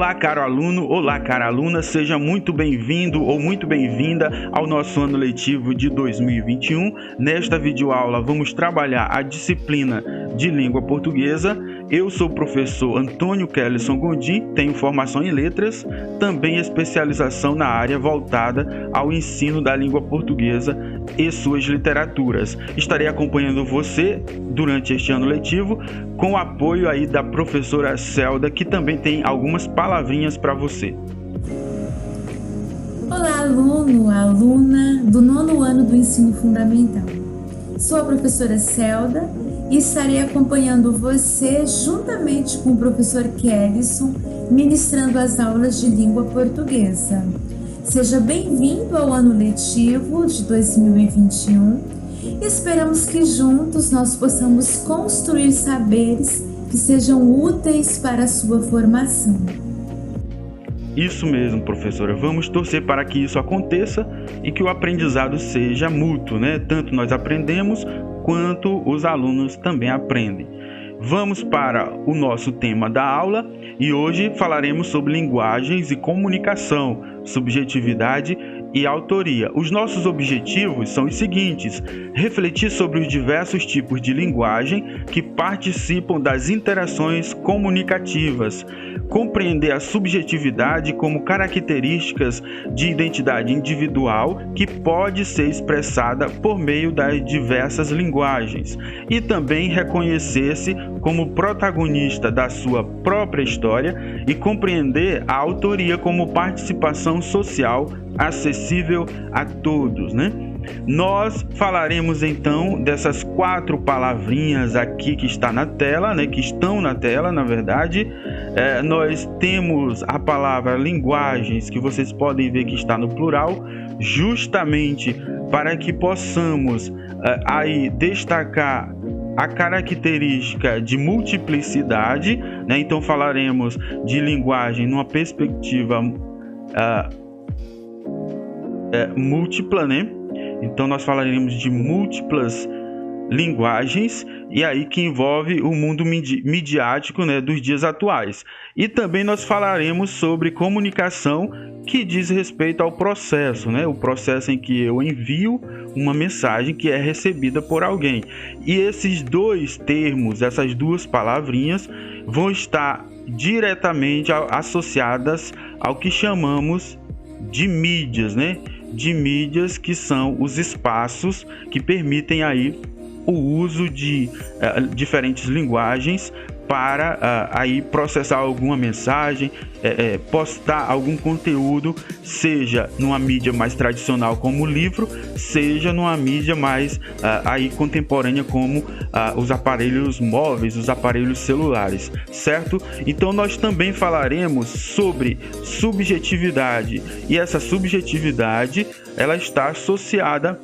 Olá, caro aluno, olá, cara aluna, seja muito bem-vindo ou muito bem-vinda ao nosso ano letivo de 2021. Nesta videoaula vamos trabalhar a disciplina de língua portuguesa. Eu sou o professor Antônio Kellyson Gondim, tenho formação em letras, também especialização na área voltada ao ensino da língua portuguesa e suas literaturas. Estarei acompanhando você durante este ano letivo com o apoio aí da professora Celda, que também tem algumas palavrinhas para você. Olá, aluno, aluna do 9º ano do ensino fundamental. Sou a professora Celda e estarei acompanhando você juntamente com o professor Kellyson, ministrando as aulas de língua portuguesa. Seja bem-vindo ao ano letivo de 2021. Esperamos que juntos nós possamos construir saberes que sejam úteis para a sua formação. Isso mesmo, professora. Vamos torcer para que isso aconteça e que o aprendizado seja mútuo, né? Tanto nós aprendemos quanto os alunos também aprendem. Vamos para o nosso tema da aula e hoje falaremos sobre linguagens e comunicação, subjetividade e autoria. Os nossos objetivos são os seguintes: refletir sobre os diversos tipos de linguagem que participam das interações comunicativas, compreender a subjetividade como características de identidade individual que pode ser expressada por meio das diversas linguagens e também reconhecer-se como protagonista da sua própria história e compreender a autoria como participação social acessível a todos, né? Nós falaremos então dessas 4 palavrinhas aqui que está na tela, né? Que estão na tela, na verdade. Nós temos a palavra linguagens, que vocês podem ver que está no plural, justamente para que possamos aí destacar a característica de multiplicidade, né? Então falaremos de linguagem numa perspectiva múltipla, né? Então nós falaremos de múltiplas linguagens e aí que envolve o mundo midiático, né, dos dias atuais. E também nós falaremos sobre comunicação, que diz respeito ao processo, né? O processo em que eu envio uma mensagem que é recebida por alguém. E esses dois termos, essas duas palavrinhas, vão estar diretamente associadas ao que chamamos de mídias, né? De mídias, que são os espaços que permitem aí o uso de diferentes linguagens para aí processar alguma mensagem, postar algum conteúdo, seja numa mídia mais tradicional como o livro, seja numa mídia mais aí contemporânea como os aparelhos móveis, os aparelhos celulares, certo? Então nós também falaremos sobre subjetividade, e essa subjetividade ela está associada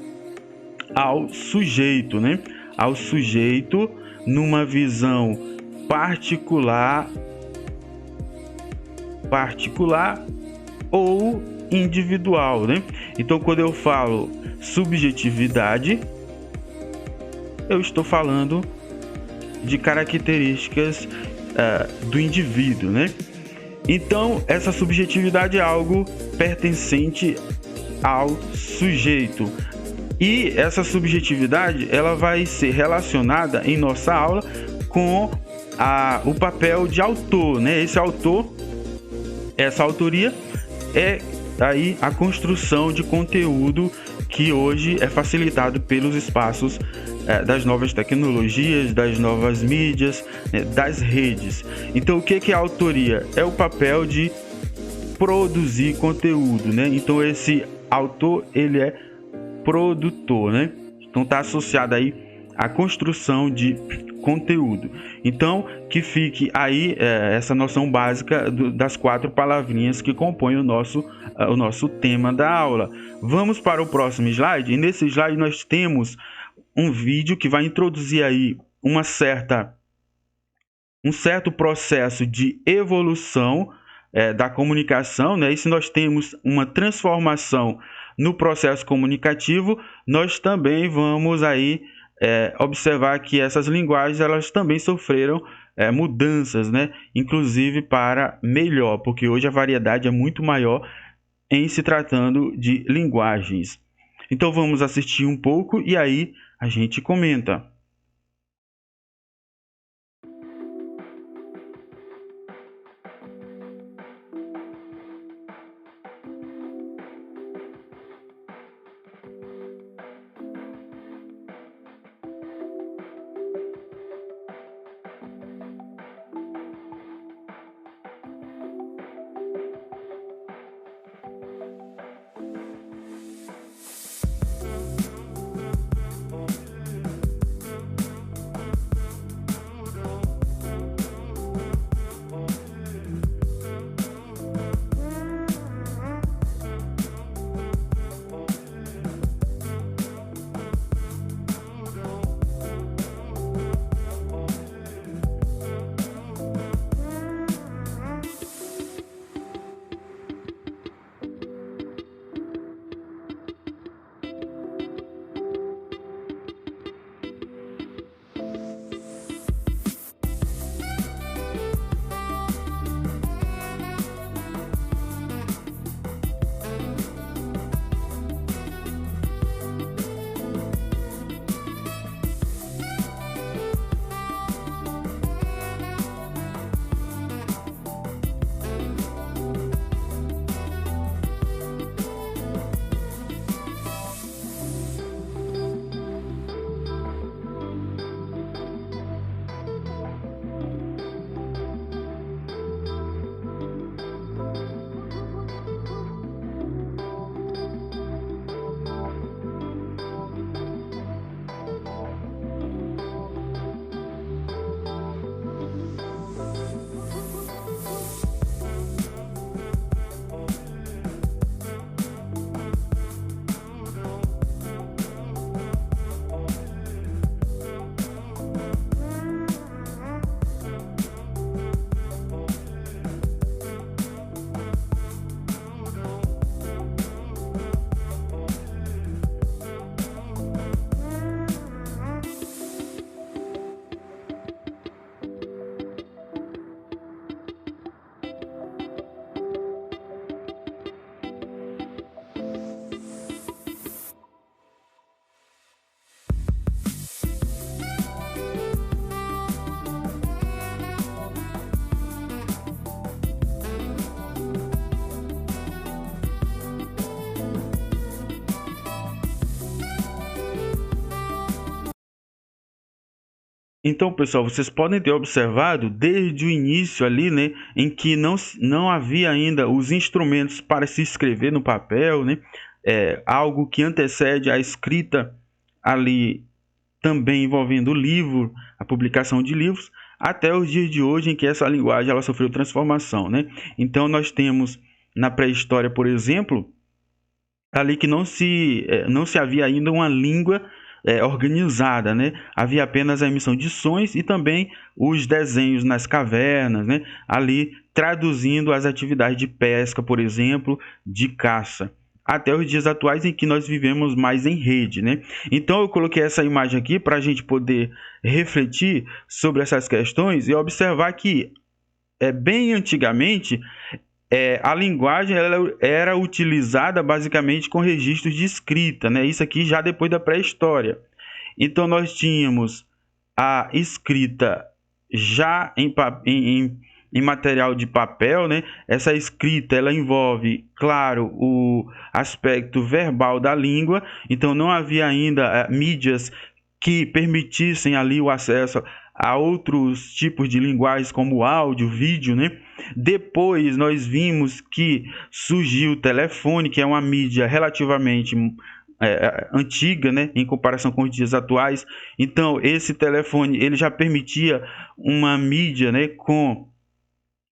ao sujeito, né? Ao sujeito numa visão particular ou individual, né? Então, quando eu falo subjetividade, eu estou falando de características do indivíduo, né? Então, essa subjetividade é algo pertencente ao sujeito. E essa subjetividade ela vai ser relacionada em nossa aula com o papel de autor, né? Esse autor, essa autoria é aí a construção de conteúdo que hoje é facilitado pelos espaços das novas tecnologias, das novas mídias, né? Das redes. Então, o que é a autoria? É o papel de produzir conteúdo, né? Então, esse autor, ele é produtor, né? Então está associado aí à construção de conteúdo. Então que fique aí essa noção básica das 4 palavrinhas que compõem o nosso tema da aula. Vamos para o próximo slide. E nesse slide nós temos um vídeo que vai introduzir aí um certo processo de evolução da comunicação, né? E se nós temos uma transformação no processo comunicativo, nós também vamos aí observar que essas linguagens elas também sofreram mudanças, né? Inclusive para melhor, porque hoje a variedade é muito maior em se tratando de linguagens. Então vamos assistir um pouco e aí a gente comenta. Então, pessoal, vocês podem ter observado desde o início ali, né, em que não havia ainda os instrumentos para se escrever no papel, né, algo que antecede a escrita ali também envolvendo o livro, a publicação de livros, até os dias de hoje em que essa linguagem ela sofreu transformação, né? Então nós temos na pré-história, por exemplo, ali que não se havia ainda uma língua organizada, né? Havia apenas a emissão de sons e também os desenhos nas cavernas, né? Ali traduzindo as atividades de pesca, por exemplo, de caça, até os dias atuais em que nós vivemos mais em rede, né? Então eu coloquei essa imagem aqui para a gente poder refletir sobre essas questões e observar que bem antigamente a linguagem ela era utilizada basicamente com registros de escrita, né? Isso aqui já depois da pré-história. Então nós tínhamos a escrita já em material de papel, né? Essa escrita ela envolve, claro, o aspecto verbal da língua. Então não havia ainda mídias que permitissem ali o acesso a outros tipos de linguagens como áudio, vídeo, né? Depois nós vimos que surgiu o telefone, que é uma mídia relativamente antiga, né, em comparação com os dias atuais. Então esse telefone ele já permitia uma mídia, né, com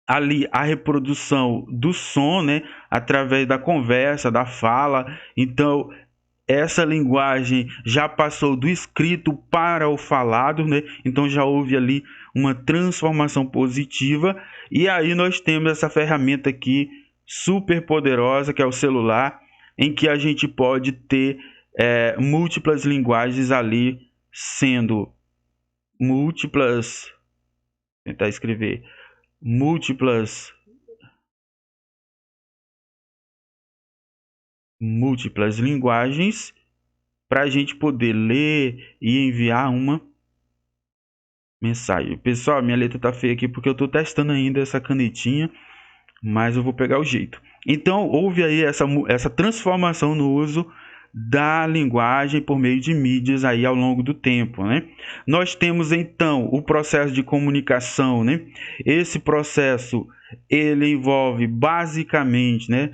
ali a reprodução do som, né, através da conversa, da fala. Então essa linguagem já passou do escrito para o falado, né? Então já houve ali uma transformação positiva. E aí nós temos essa ferramenta aqui super poderosa, que é o celular, em que a gente pode ter múltiplas linguagens ali, sendo múltiplas tentar escrever múltiplas linguagens para a gente poder ler e enviar uma mensagem. Pessoal, minha letra tá feia aqui porque eu estou testando ainda essa canetinha, mas eu vou pegar o jeito. Então, houve aí essa transformação no uso da linguagem por meio de mídias aí ao longo do tempo, né? Nós temos então o processo de comunicação, né? Esse processo ele envolve basicamente, né?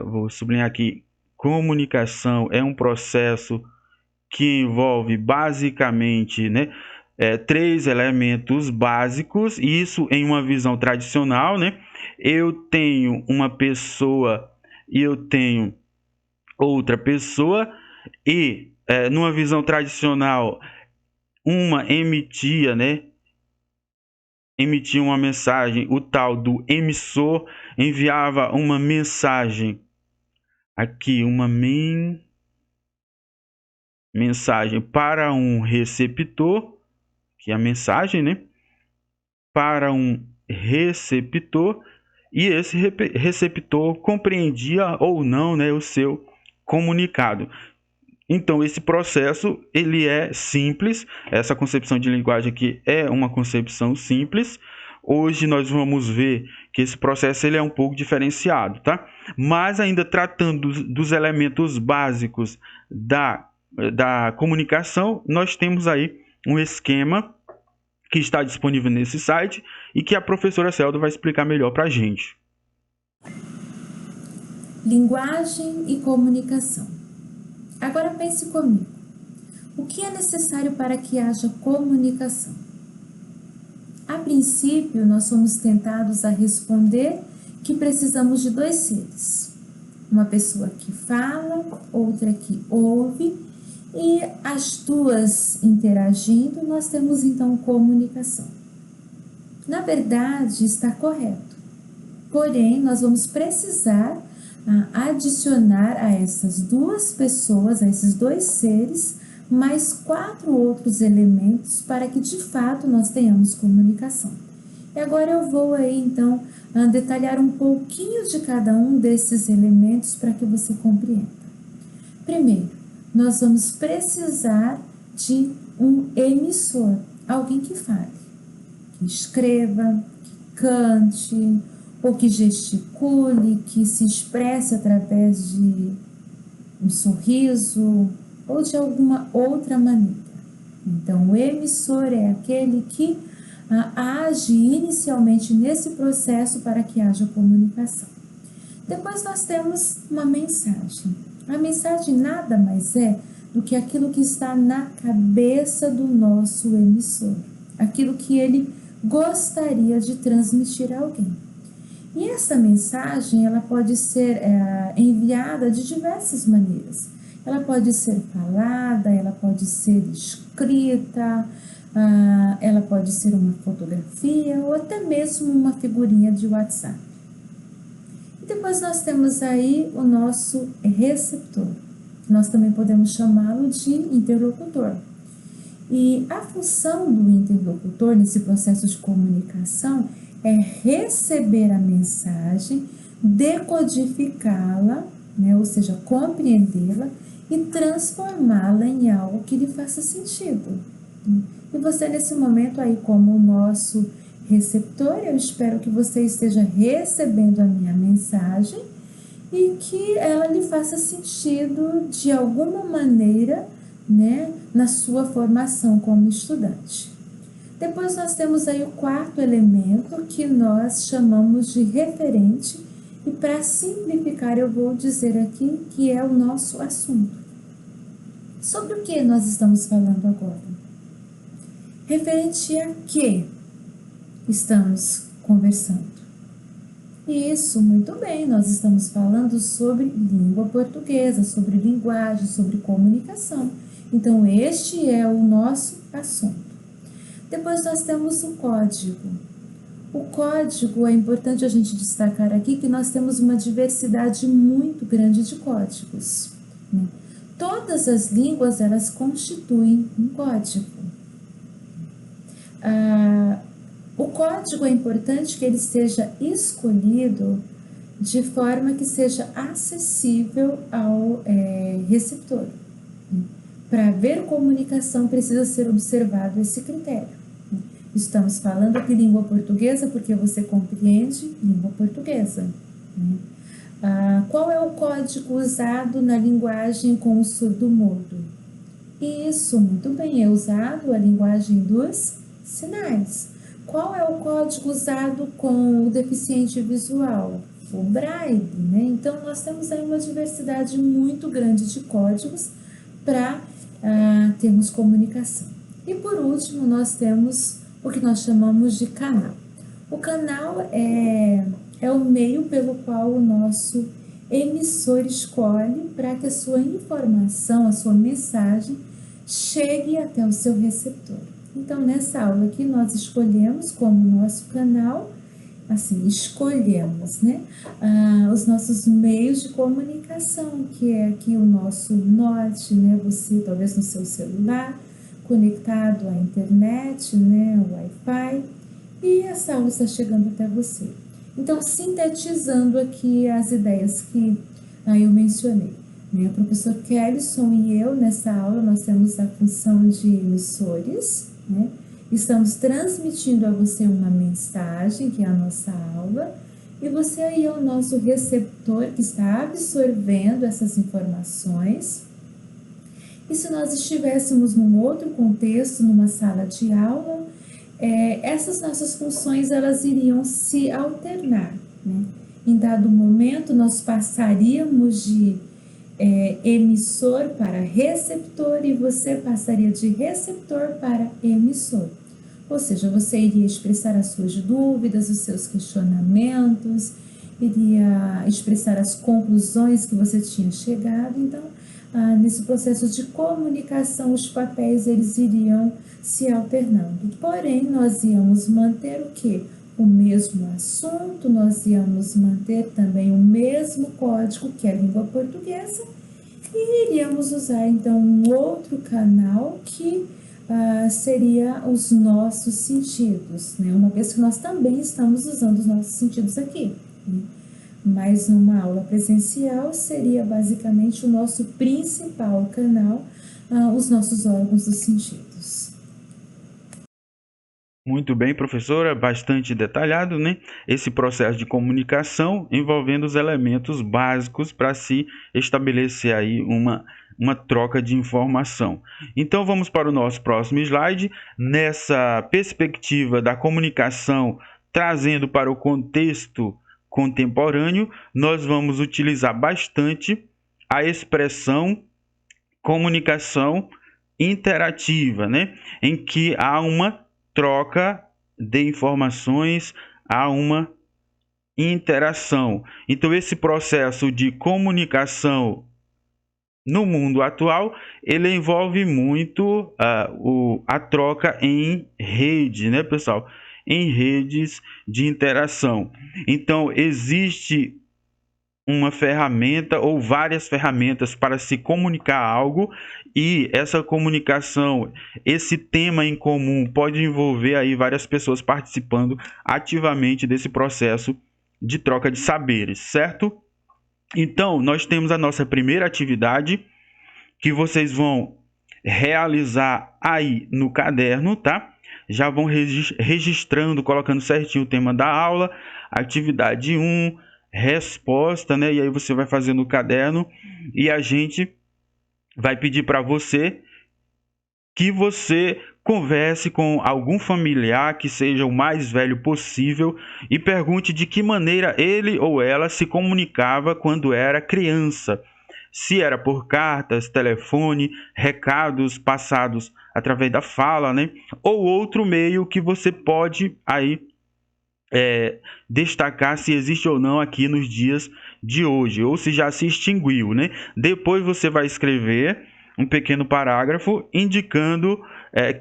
Vou sublinhar aqui, comunicação é um processo que envolve basicamente, né? Três elementos básicos, isso em uma visão tradicional, né? Eu tenho uma pessoa e eu tenho outra pessoa, e numa visão tradicional, uma emitia, né? Emitia uma mensagem, o tal do emissor enviava uma mensagem, aqui uma mensagem para um receptor, que é a mensagem, né? Para um receptor, e esse receptor compreendia ou não, né, o seu comunicado. Então, esse processo ele é simples, essa concepção de linguagem aqui é uma concepção simples. Hoje nós vamos ver que esse processo ele é um pouco diferenciado, tá? Mas ainda tratando dos elementos básicos da comunicação, nós temos aí um esquema que está disponível nesse site e que a professora Celda vai explicar melhor para a gente. Linguagem e comunicação. Agora pense comigo. O que é necessário para que haja comunicação? A princípio, nós somos tentados a responder que precisamos de dois seres. Uma pessoa que fala, outra que ouve, e as duas interagindo, nós temos então comunicação. Na verdade, está correto. Porém, nós vamos precisar adicionar a essas duas pessoas, a esses dois seres, mais 4 outros elementos para que de fato nós tenhamos comunicação. E agora eu vou aí então detalhar um pouquinho de cada um desses elementos para que você compreenda. Primeiro, nós vamos precisar de um emissor, alguém que fale, que escreva, que cante, ou que gesticule, que se expresse através de um sorriso ou de alguma outra maneira. Então, o emissor é aquele que age inicialmente nesse processo para que haja comunicação. Depois nós temos uma mensagem. A mensagem nada mais é do que aquilo que está na cabeça do nosso emissor, aquilo que ele gostaria de transmitir a alguém. E essa mensagem ela pode ser enviada de diversas maneiras. Ela pode ser falada, ela pode ser escrita, ela pode ser uma fotografia ou até mesmo uma figurinha de WhatsApp. E depois nós temos aí o nosso receptor. Nós também podemos chamá-lo de interlocutor. E a função do interlocutor nesse processo de comunicação é receber a mensagem, decodificá-la, né, ou seja, compreendê-la e transformá-la em algo que lhe faça sentido. E você nesse momento aí como o nosso receptor, eu espero que você esteja recebendo a minha mensagem e que ela lhe faça sentido de alguma maneira, né, na sua formação como estudante. Depois nós temos aí o quarto elemento que nós chamamos de referente e para simplificar eu vou dizer aqui que é o nosso assunto. Sobre o que nós estamos falando agora? Referente a que estamos conversando? Isso, muito bem, nós estamos falando sobre língua portuguesa, sobre linguagem, sobre comunicação. Então este é o nosso assunto. Depois nós temos o código. O código, é importante a gente destacar aqui que nós temos uma diversidade muito grande de códigos, né? Todas as línguas, elas constituem um código. O código é importante que ele seja escolhido de forma que seja acessível ao receptor. Para haver comunicação, precisa ser observado esse critério. Estamos falando aqui língua portuguesa porque você compreende língua portuguesa. Qual é o código usado na linguagem com o surdo-mudo? Isso, muito bem, é usado a linguagem dos sinais. Qual é o código usado com o deficiente visual? O braille, né? Então, nós temos aí uma diversidade muito grande de códigos para termos comunicação. E por último, nós temos o que nós chamamos de canal. O canal é o meio pelo qual o nosso emissor escolhe para que a sua informação, a sua mensagem, chegue até o seu receptor. Então, nessa aula aqui, nós escolhemos como nosso canal, assim, escolhemos, né, os nossos meios de comunicação, que é aqui o nosso norte, né, você talvez no seu celular, conectado à internet, né, o Wi-Fi, e essa aula está chegando até você. Então, sintetizando aqui as ideias que eu mencionei, né, o professor Kellyson e eu, nessa aula, nós temos a função de emissores, né, estamos transmitindo a você uma mensagem, que é a nossa aula, e você aí é o nosso receptor que está absorvendo essas informações. E se nós estivéssemos num outro contexto, numa sala de aula, essas nossas funções elas iriam se alternar, né? Em dado momento, nós passaríamos de emissor para receptor e você passaria de receptor para emissor. Ou seja, você iria expressar as suas dúvidas, os seus questionamentos, iria expressar as conclusões que você tinha chegado. Então, nesse processo de comunicação, os papéis eles iriam se alternando. Porém, nós íamos manter o quê? O mesmo assunto, nós íamos manter também o mesmo código, que é a língua portuguesa, e iríamos usar, então, um outro canal que seria os nossos sentidos, né? Uma vez que nós também estamos usando os nossos sentidos aqui, né? Mas numa aula presencial seria basicamente o nosso principal canal, os nossos órgãos dos sentidos. Muito bem, professora, bastante detalhado, né? Esse processo de comunicação envolvendo os elementos básicos para se estabelecer aí uma troca de informação. Então, vamos para o nosso próximo slide. Nessa perspectiva da comunicação, trazendo para o contexto contemporâneo, nós vamos utilizar bastante a expressão comunicação interativa, né? Em que há uma troca de informações, há uma interação. Então, esse processo de comunicação no mundo atual, ele envolve muito a troca em rede, né, pessoal? Em redes de interação. Então, existe uma ferramenta ou várias ferramentas para se comunicar algo, e essa comunicação, esse tema em comum pode envolver aí várias pessoas participando ativamente desse processo de troca de saberes, certo? Então, nós temos a nossa primeira atividade que vocês vão realizar aí no caderno, tá? Já vão registrando, colocando certinho o tema da aula, atividade 1, resposta, né? E aí você vai fazer no caderno e a gente vai pedir para você que você converse com algum familiar que seja o mais velho possível e pergunte de que maneira ele ou ela se comunicava quando era criança. Se era por cartas, telefone, recados passados através da fala, né? Ou outro meio que você pode aí destacar se existe ou não aqui nos dias de hoje, ou se já se extinguiu, né? Depois você vai escrever um pequeno parágrafo indicando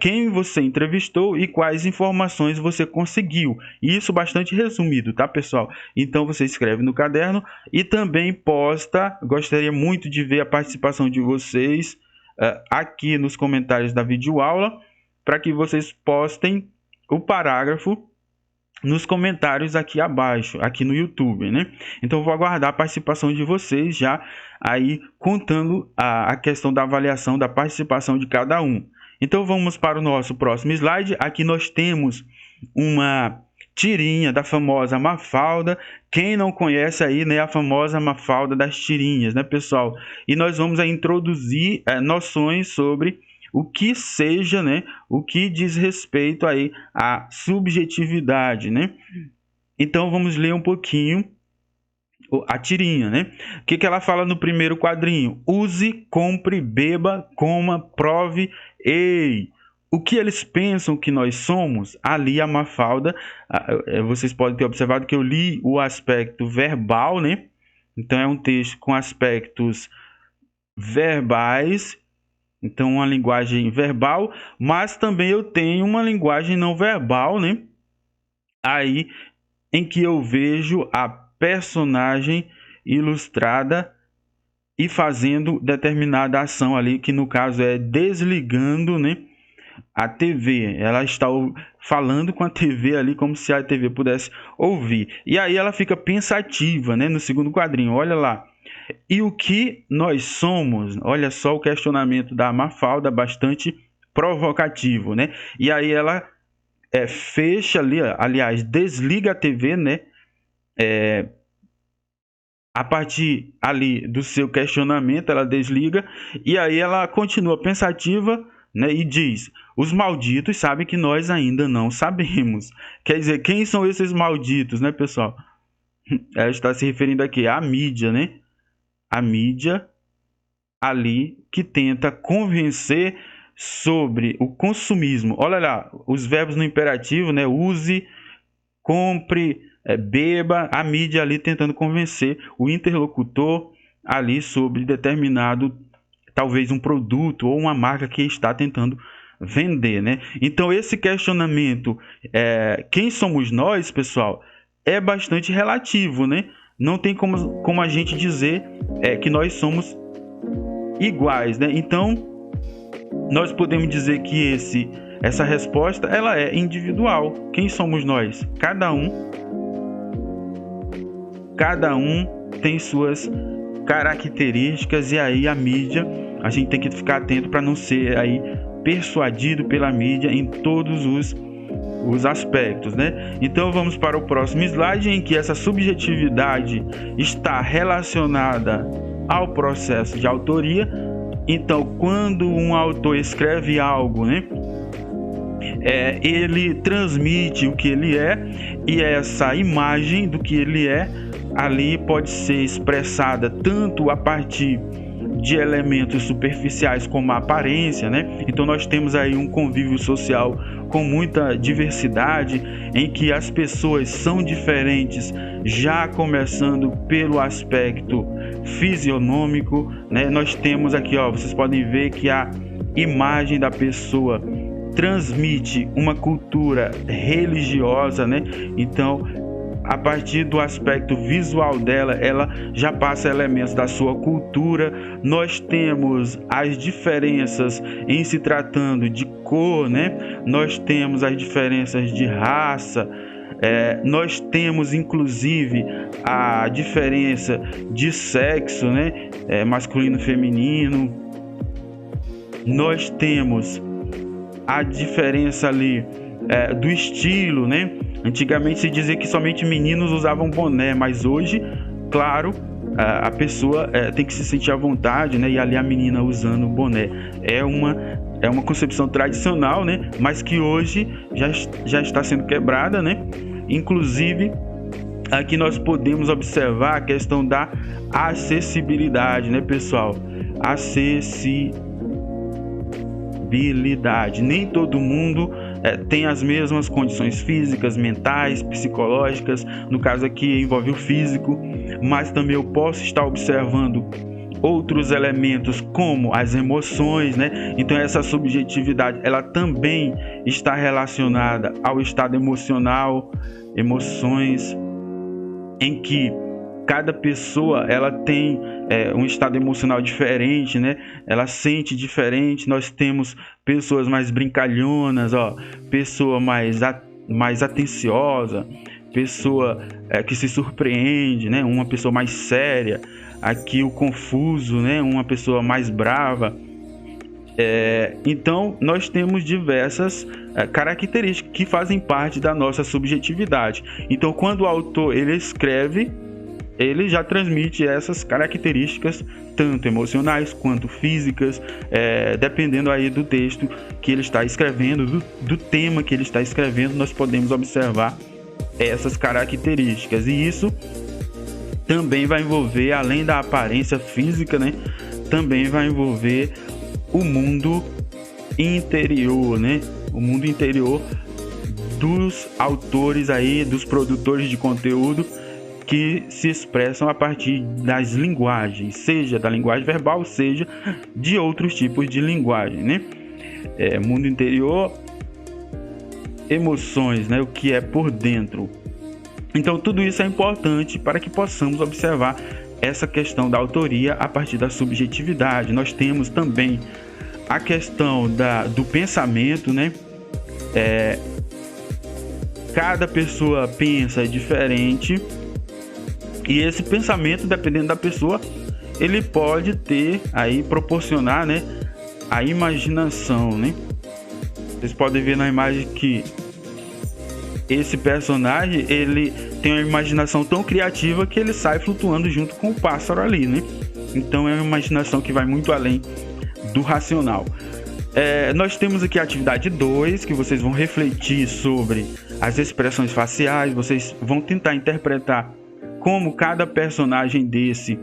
quem você entrevistou e quais informações você conseguiu. Isso bastante resumido, tá, pessoal? Então você escreve no caderno e também posta. Gostaria muito de ver a participação de vocês aqui nos comentários da videoaula, para que vocês postem o parágrafo nos comentários aqui abaixo, aqui no YouTube, né? Então eu vou aguardar a participação de vocês já aí contando a questão da avaliação da participação de cada um. Então vamos para o nosso próximo slide. Aqui nós temos uma tirinha da famosa Mafalda. Quem não conhece aí, né, a famosa Mafalda das tirinhas, né, pessoal? E nós vamos aí introduzir noções sobre o que seja, né, o que diz respeito aí à subjetividade, né? Então vamos ler um pouquinho a tirinha, né? O que ela fala no primeiro quadrinho? Use, compre, beba, coma, prove. Ei! O que eles pensam que nós somos? Ali a Mafalda, vocês podem ter observado que eu li o aspecto verbal, né? Então é um texto com aspectos verbais, então uma linguagem verbal, mas também eu tenho uma linguagem não verbal, né? Aí em que eu vejo a personagem ilustrada e fazendo determinada ação ali, que no caso é desligando, né, a TV. Ela está falando com a TV ali como se a TV pudesse ouvir. E aí ela fica pensativa, né, no segundo quadrinho. Olha lá. E o que nós somos? Olha só o questionamento da Mafalda, bastante provocativo, né? E aí ela fecha ali, aliás, desliga a TV, né? A partir ali do seu questionamento, ela desliga e aí ela continua pensativa, né, e diz: os malditos sabem que nós ainda não sabemos. Quer dizer, quem são esses malditos, né, pessoal? Ela está se referindo aqui à mídia, né? A mídia ali que tenta convencer sobre o consumismo. Olha lá, os verbos no imperativo, né? Use, compre, beba. A mídia ali tentando convencer o interlocutor ali sobre determinado, talvez um produto ou uma marca que está tentando vender, né? Então esse questionamento, quem somos nós, pessoal, é bastante relativo, né? Não tem como a gente dizer que nós somos iguais, né? Então nós podemos dizer que essa resposta ela é individual. Quem somos nós? Cada um tem suas características, e aí a mídia, a gente tem que ficar atento para não ser aí persuadido pela mídia em todos os aspectos, né? Então vamos para o próximo slide, em que essa subjetividade está relacionada ao processo de autoria. Então, quando um autor escreve algo, né, ele transmite o que ele é, e essa imagem do que ele é ali pode ser expressada tanto a partir de elementos superficiais como a aparência, né? Então nós temos aí um convívio social com muita diversidade, em que as pessoas são diferentes, já começando pelo aspecto fisionômico, né? Nós temos aqui, vocês podem ver que a imagem da pessoa transmite uma cultura religiosa, né? Então, a partir do aspecto visual dela, ela já passa elementos da sua cultura. Nós temos as diferenças em se tratando de cor, né? Nós temos as diferenças de raça, nós temos inclusive a diferença de sexo, né? Masculino, feminino. Nós temos a diferença ali do estilo, né? Antigamente se dizia que somente meninos usavam boné, mas hoje, claro, a pessoa tem que se sentir à vontade, né? E ali a menina usando boné é uma concepção tradicional, né? Mas que hoje já está sendo quebrada, né? Inclusive, aqui nós podemos observar a questão da acessibilidade, né, pessoal? Acessibilidade. Nem todo mundo tem as mesmas condições físicas, mentais, psicológicas. No caso aqui envolve o físico, mas também eu posso estar observando outros elementos como as emoções, né? Então essa subjetividade ela também está relacionada ao estado emocional, emoções em que cada pessoa ela tem um estado emocional diferente, né? Ela sente diferente. Nós temos pessoas mais brincalhonas, pessoa mais mais atenciosa, pessoa que se surpreende, né? Uma pessoa mais séria. Aqui o confuso, né? Uma pessoa mais brava. Então nós temos diversas características que fazem parte da nossa subjetividade. Então quando o autor ele escreve, ele já transmite essas características, tanto emocionais quanto físicas, dependendo aí do texto que ele está escrevendo, do tema que ele está escrevendo, nós podemos observar essas características. E isso também vai envolver, além da aparência física, né, também vai envolver o mundo interior, né, o mundo interior dos autores aí, dos produtores de conteúdo, que se expressam a partir das linguagens, seja da linguagem verbal, seja de outros tipos de linguagem, né? Mundo interior, emoções, né? O que é por dentro. Então tudo isso é importante para que possamos observar essa questão da autoria a partir da subjetividade. Nós temos também a questão do pensamento, né? Cada pessoa pensa diferente. E esse pensamento, dependendo da pessoa, ele pode proporcionar, né, a imaginação, né? Vocês podem ver na imagem que esse personagem, ele tem uma imaginação tão criativa que ele sai flutuando junto com o pássaro ali, né? Então é uma imaginação que vai muito além do racional. Nós temos aqui a atividade 2, que vocês vão refletir sobre as expressões faciais, vocês vão tentar interpretar como cada personagem desse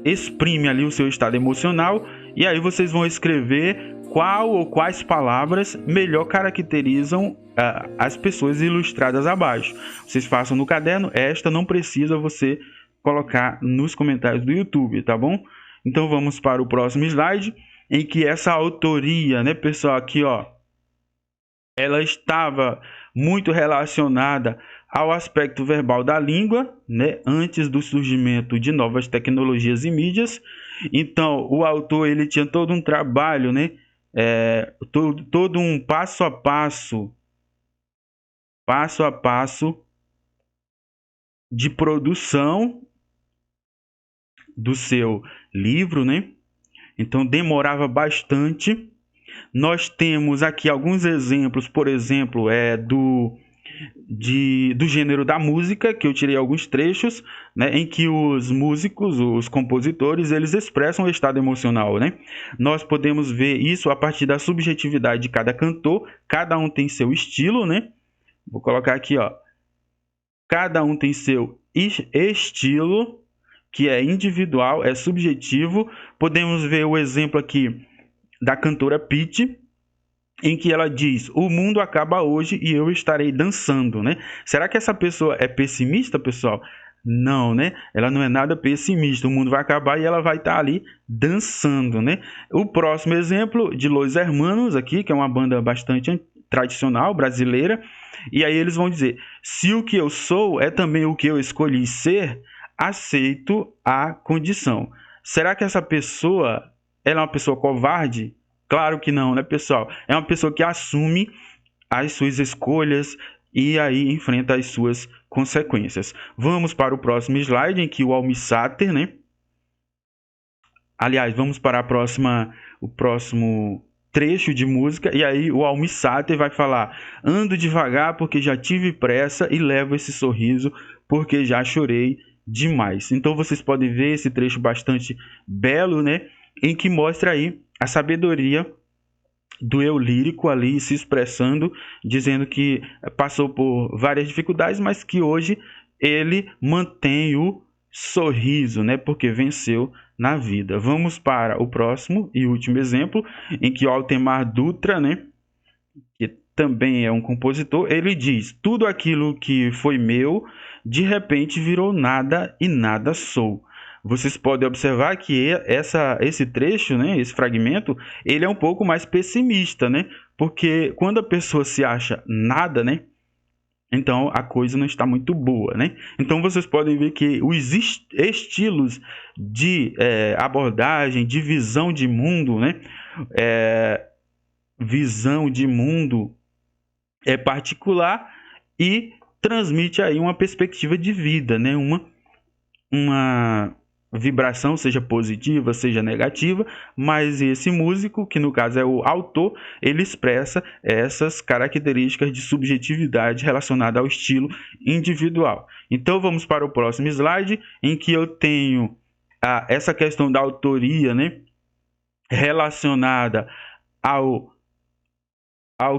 exprime ali o seu estado emocional, e aí vocês vão escrever qual ou quais palavras melhor caracterizam as pessoas ilustradas abaixo. Vocês façam no caderno, esta não precisa você colocar nos comentários do YouTube, tá bom? Então vamos para o próximo slide, em que essa autoria, né, pessoal, aqui ó, ela estava muito relacionada ao aspecto verbal da língua, né, antes do surgimento de novas tecnologias e mídias. Então, o autor ele tinha todo um trabalho, né, todo um passo a passo de produção do seu livro, né? Então, demorava bastante. Nós temos aqui alguns exemplos, por exemplo, do gênero da música, que eu tirei alguns trechos, né, em que os músicos, os compositores, eles expressam o estado emocional, né? Nós podemos ver isso a partir da subjetividade de cada cantor, cada um tem seu estilo, né? Vou colocar aqui, ó. Cada um tem seu estilo, que é individual, é subjetivo. Podemos ver o exemplo aqui da cantora Pitty, em que ela diz: o mundo acaba hoje e eu estarei dançando, né? Será que essa pessoa é pessimista, pessoal? Não, né? Ela não é nada pessimista. O mundo vai acabar e ela vai estar ali dançando, né? O próximo exemplo de Los Hermanos aqui, que é uma banda bastante tradicional brasileira, e aí eles vão dizer: se o que eu sou é também o que eu escolhi ser, aceito a condição. Será que essa pessoa ela é uma pessoa covarde? Claro que não, né, pessoal? É uma pessoa que assume as suas escolhas e aí enfrenta as suas consequências. Vamos para o próximo slide, em que o Almir Sater, né? Aliás, vamos para o próximo trecho de música, e aí o Almir Sater vai falar: ando devagar porque já tive pressa e levo esse sorriso porque já chorei demais. Então vocês podem ver esse trecho bastante belo, né? Em que mostra aí a sabedoria do eu lírico ali se expressando, dizendo que passou por várias dificuldades, mas que hoje ele mantém o sorriso, né? Porque venceu na vida. Vamos para o próximo e último exemplo, em que o Altemar Dutra, né, que também é um compositor, ele diz: tudo aquilo que foi meu, de repente virou nada e nada sou. Vocês podem observar que esse trecho, né, esse fragmento, ele é um pouco mais pessimista, né? Porque quando a pessoa se acha nada, né, então a coisa não está muito boa, né? Então vocês podem ver que os estilos de abordagem, de visão de mundo, né, visão de mundo é particular e transmite aí uma perspectiva de vida, né? Uma vibração, seja positiva, seja negativa, mas esse músico, que no caso é o autor, ele expressa essas características de subjetividade relacionada ao estilo individual. Então vamos para o próximo slide, em que eu tenho essa questão da autoria, né, relacionada ao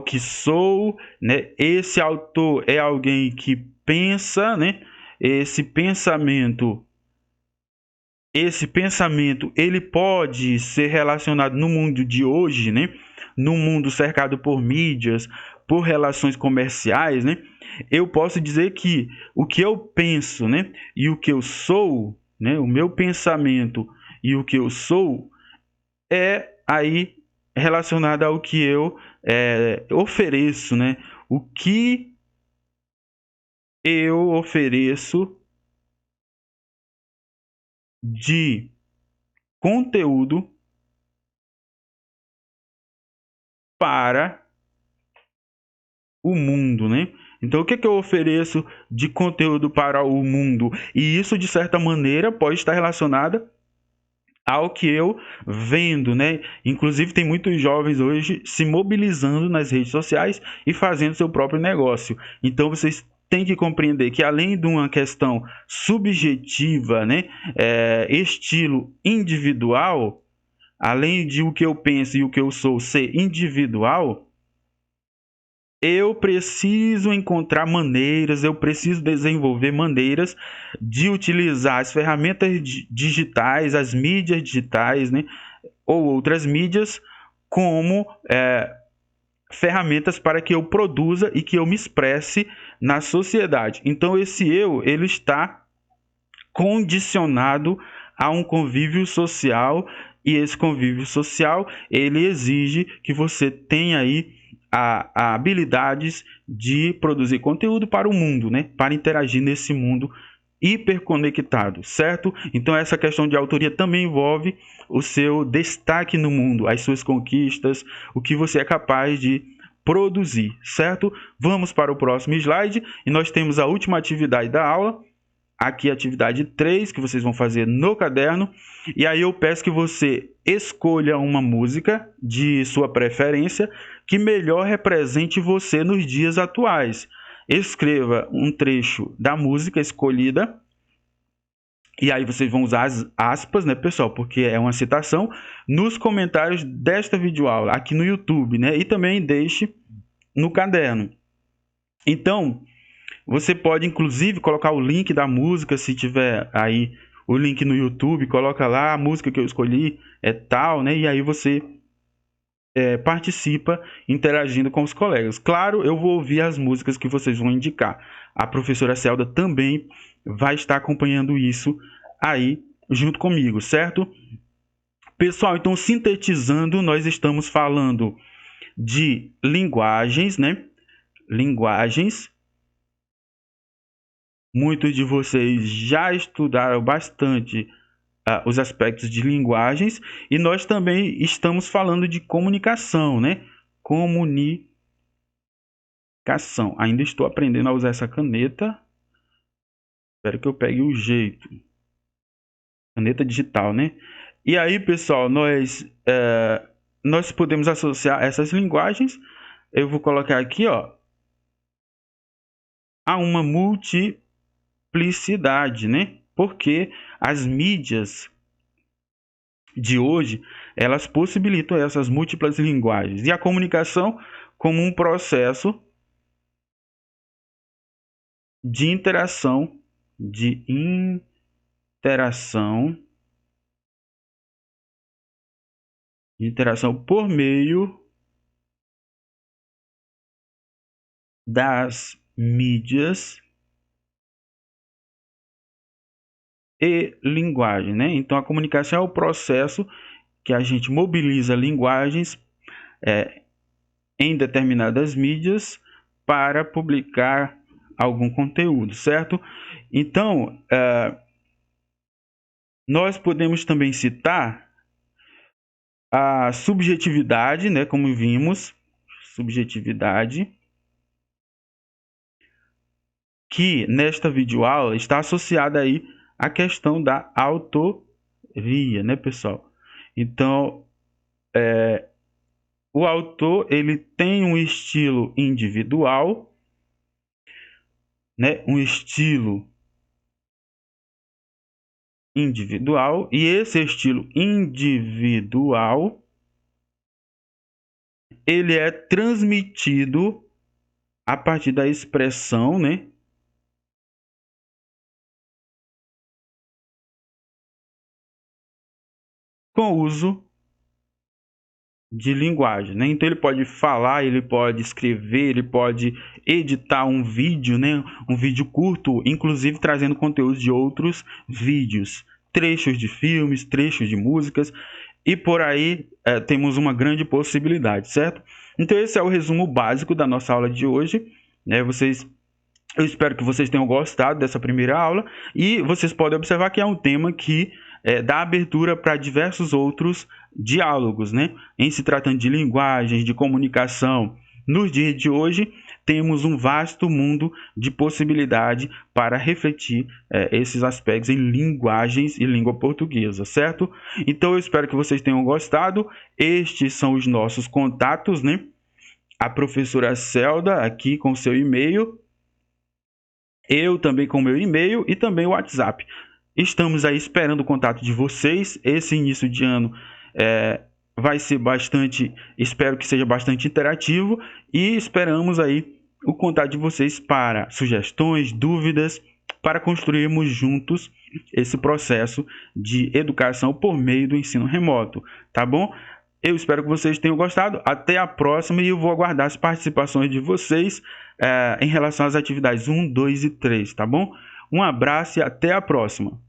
que sou, né? Esse autor é alguém que pensa, né? Esse pensamento ele pode ser relacionado no mundo de hoje, né? No mundo cercado por mídias, por relações comerciais, né? Eu posso dizer que o que eu penso, né, e o que eu sou, né, o meu pensamento e o que eu sou é aí relacionado ao que eu ofereço, né? O que eu ofereço de conteúdo para o mundo, né? Então, o que eu ofereço de conteúdo para o mundo? E isso, de certa maneira, pode estar relacionado ao que eu vendo, né? Inclusive, tem muitos jovens hoje se mobilizando nas redes sociais e fazendo seu próprio negócio. Então, vocês têm que compreender que, além de uma questão subjetiva, né, estilo individual, além de o que eu penso e o que eu sou ser individual, eu preciso encontrar maneiras, eu preciso desenvolver maneiras de utilizar as ferramentas digitais, as mídias digitais, né, ou outras mídias como ferramentas para que eu produza e que eu me expresse na sociedade. Então esse eu, ele está condicionado a um convívio social, e esse convívio social, ele exige que você tenha aí a habilidades de produzir conteúdo para o mundo, né? Para interagir nesse mundo hiperconectado, certo? Então essa questão de autoria também envolve o seu destaque no mundo, as suas conquistas, o que você é capaz de produzir, certo? Vamos para o próximo slide e nós temos a última atividade da aula. Aqui a atividade 3, que vocês vão fazer no caderno. E aí eu peço que você escolha uma música de sua preferência que melhor represente você nos dias atuais. Escreva um trecho da música escolhida. E aí vocês vão usar as aspas, né, pessoal? Porque é uma citação nos comentários desta videoaula aqui no YouTube, né? E também deixe no caderno. Então, você pode, inclusive, colocar o link da música, se tiver aí o link no YouTube, coloca lá, a música que eu escolhi é tal, né? E aí você participa interagindo com os colegas. Claro, eu vou ouvir as músicas que vocês vão indicar. A professora Celda também vai estar acompanhando isso aí junto comigo, certo? Pessoal, então, sintetizando, nós estamos falando de linguagens, né? Linguagens. Muitos de vocês já estudaram bastante os aspectos de linguagens e nós também estamos falando de comunicação, né? Comunicação. Ainda estou aprendendo a usar essa caneta. Espero que eu pegue o jeito. Caneta digital, né? E aí, pessoal, nós podemos associar essas linguagens. Eu vou colocar aqui, ó, a uma multiplicidade, né? Porque as mídias de hoje, elas possibilitam essas múltiplas linguagens. E a comunicação como um processo de interação por meio das mídias e linguagem, né? Então a comunicação é o processo que a gente mobiliza linguagens em determinadas mídias para publicar algum conteúdo, certo? Então nós podemos também citar a subjetividade, né? Como vimos, subjetividade. que nesta videoaula está associada aí a questão da autoria, né, pessoal? Então, o autor ele tem um estilo individual, né? Um estilo individual, e esse estilo individual ele é transmitido a partir da expressão, né? Com o uso de linguagem, né? Então ele pode falar, ele pode escrever, ele pode editar um vídeo, né? Um vídeo curto, inclusive trazendo conteúdo de outros vídeos, trechos de filmes, trechos de músicas, e por aí temos uma grande possibilidade, certo? Então esse é o resumo básico da nossa aula de hoje, né? Eu espero que vocês tenham gostado dessa primeira aula, e vocês podem observar que é um tema que dá abertura para diversos outros diálogos, né? Em se tratando de linguagens, de comunicação. Nos dias de hoje, temos um vasto mundo de possibilidade para refletir esses aspectos em linguagens e língua portuguesa, certo? Então, eu espero que vocês tenham gostado. Estes são os nossos contatos, né? A professora Celda aqui com seu e-mail, eu também com meu e-mail e também o WhatsApp. Estamos aí esperando o contato de vocês. Esse início de ano vai ser espero que seja bastante interativo, e esperamos aí o contato de vocês para sugestões, dúvidas, para construirmos juntos esse processo de educação por meio do ensino remoto, tá bom? Eu espero que vocês tenham gostado. Até a próxima, e eu vou aguardar as participações de vocês em relação às atividades 1, 2 e 3, tá bom? Um abraço e até a próxima.